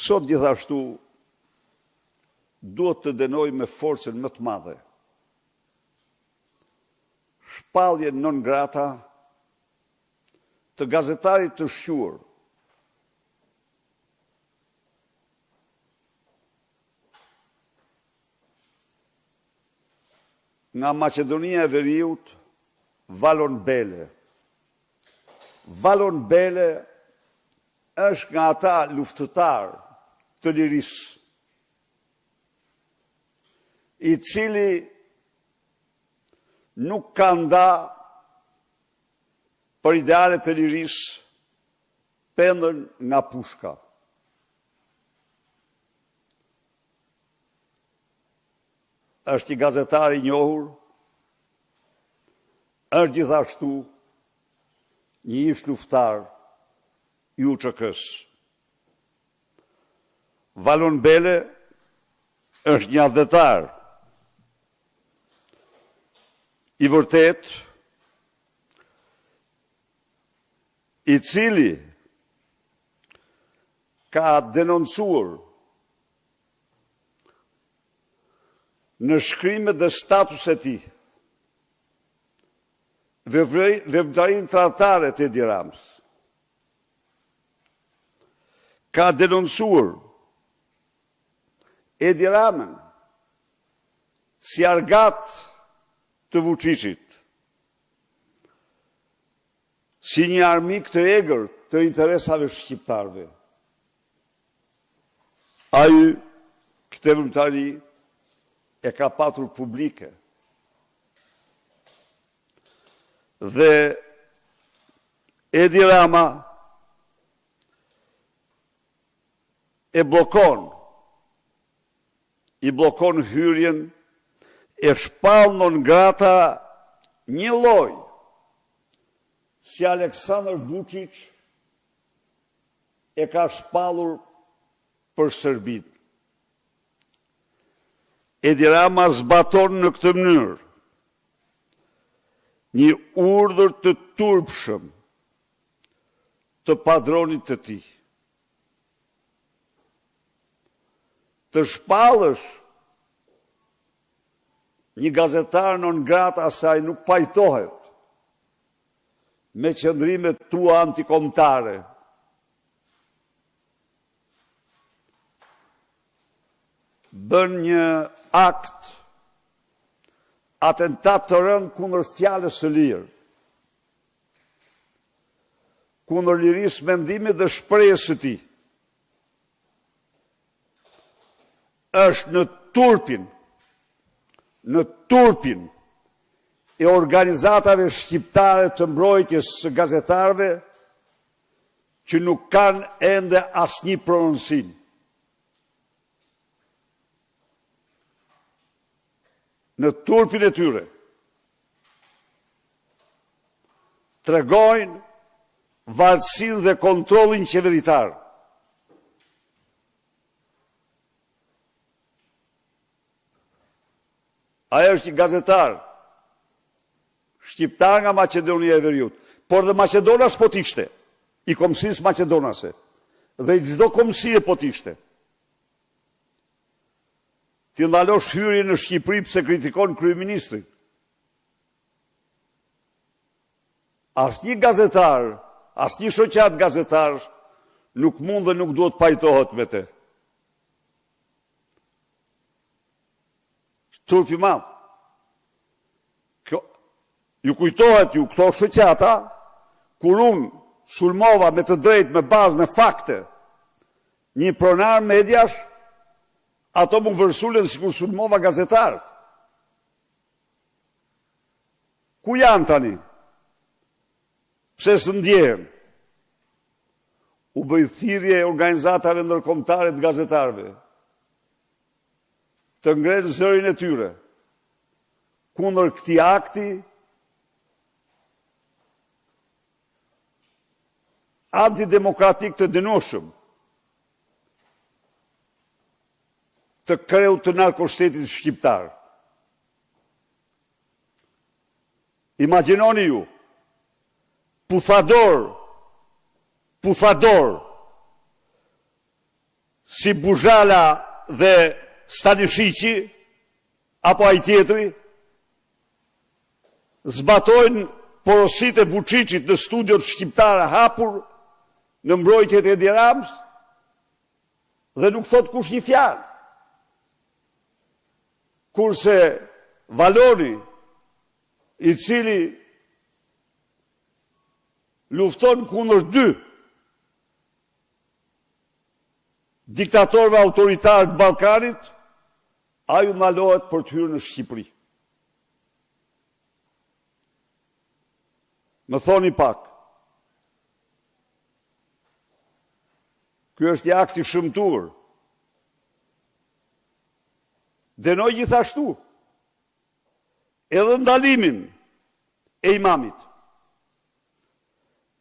Sot gjithashtu duhet të dënoj me forcën më të madhe shpalljen non grata të gazetarit të shquar nga Maqedonia e Veriut, Valon Bele. Valon Bele është nga ata luftëtar të lirisë, i cili nuk ka nda për idealet të lirisë pendën nga pushka. Është i gazetar i njohur, është gjithashtu një ish luftar i UÇK-s. Valon Bele është një adhetar i vërtet, i cili ka denoncuar në shkrimet dhe status e tij veprimtarinë tradhtare të Edi Ramës. Ka denoncuar Edi Ramën si argat të Vučićit, si një armik të egër të interesave shqiptarve. Ai këtë veprimtari e ka patur publike. Dhe Edi Rama i blokon hyrjen, e shpall non grata një lloj si Aleksandar Vučić e ka shpallur për Serbinë. Edi Rama zbaton në këtë mënyrë një urdhër të turpshëm të padronit të tij. Të shpallësh një gazetar non grata asaj nuk pajtohet me qëndrimet tua antikombëtare. Bën një akt, atentat të rënd kundër fjalës së lirë, kundër lirisë mendimit dhe shprehjes së tij. Është në turpin e organizatave shqiptare të mbrojtjes së gazetarëve që nuk kanë ende asnjë prononcim. Në turpin e tyre tregojnë varësinë dhe kontrollin qeveritar. Ai është një gazetar shqiptar nga Maqedonia e Veriut, por dhe Maqedonas po t'ishte, i Kombësisë Maqedonase, dhe i çdo kombësie po t'ishte. Ti ndalosh hyrjen në Shqipëri pse kritikon kryeministrin. Asnjë gazetar, asnjë shoqat gazetar nuk mund dhe nuk duhet pajtohet me te. Turpi madh. Ju kujtohet ju këto shoqata, kur unë sulmova me të drejtë, me bazë, me fakte, një pronar mediash, ato më vërsulen sikur sulmova gazetarët. Ku janë tani? Pse së ndjehen? U bëj thirrje organizatave ndërkombëtare të gazetarëve të ngrenë zërin e tyre kundër këtij akti antidemokratik të dënueshëm të kreut të narkoshtetit shqiptar. Imagjinoni ju, puthador, si Buzhala dhe Stanishiqi, apo ai tjetri, zbatojnë porositë e Vučićit në studiot shqiptare hapur në mbrojtjet e Edi Ramës dhe nuk thot kush një fjalë. Kurse Valoni, i cili lufton kundër dy diktatorëve autoritarë të Ballkanit, ai u malohet për të hyrë në Shqipëri. Më thoni pak. Ky është një akt i shëmtuar. Dënoi gjithashtu edhe ndalimin e imamit.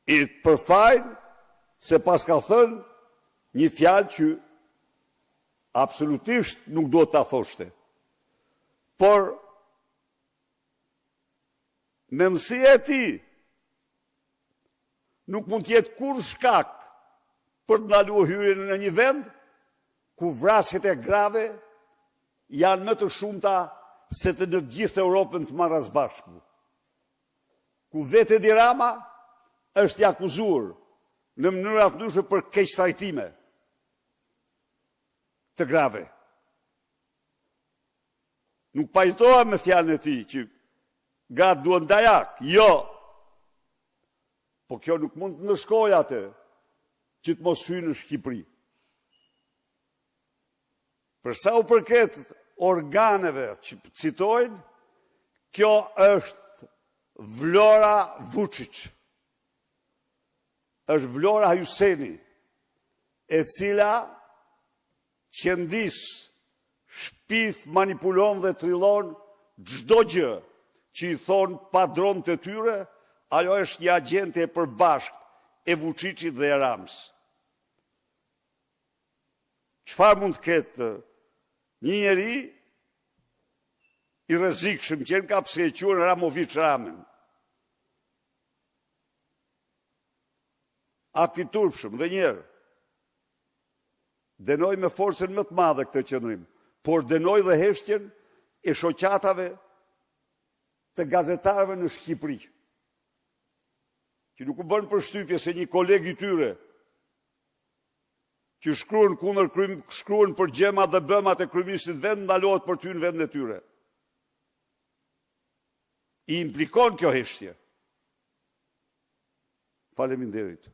I përfajnë se pas ka thënë një fjalë që absolutisht nuk do ta thoshte. Por mendësia e tij nuk mund të jetë kur shkak për të ndaluar hyrjen në një vend ku vrasjet e grave janë më të shumta se të në gjithë Europën të marrë së bashku. Ku vetë Edi Rama është i akuzuar në mënyra të ndryshme për keqtrajtime të grave. Nuk pajtohem me fjalën e tij që gratë duan dajak. Jo. Po kjo nuk mund të ndëshkojë atë që të mos hyjë në Shqipëri. Për sa u përket organeve që citojnë, kjo është Vlora Vučić. Është Vlora Hyseni, e cila qëndis, shpif, manipulon dhe trillon çdo gjë që i thonë padron të tyre, ajo është një agente e përbashkët e Vučićit dhe e Ramës. Çfarë mund të ketë një njeri i rrezikshëm që ka pse e quajnë Ramović Ramën? Akti turpshëm dhe njerë. Dënoi me forcën më të madhe këtë qëndrim, por dënoi dhe heshtjen e shoqatave të gazetarëve në Shqipëri, që nuk u bën përshtypje se një koleg i tyre që shkruan për gjemat dhe bëmat e kryeministit vend ndalohet për ty në vend e tyre. I implikon kjo heshtje. Faleminderit.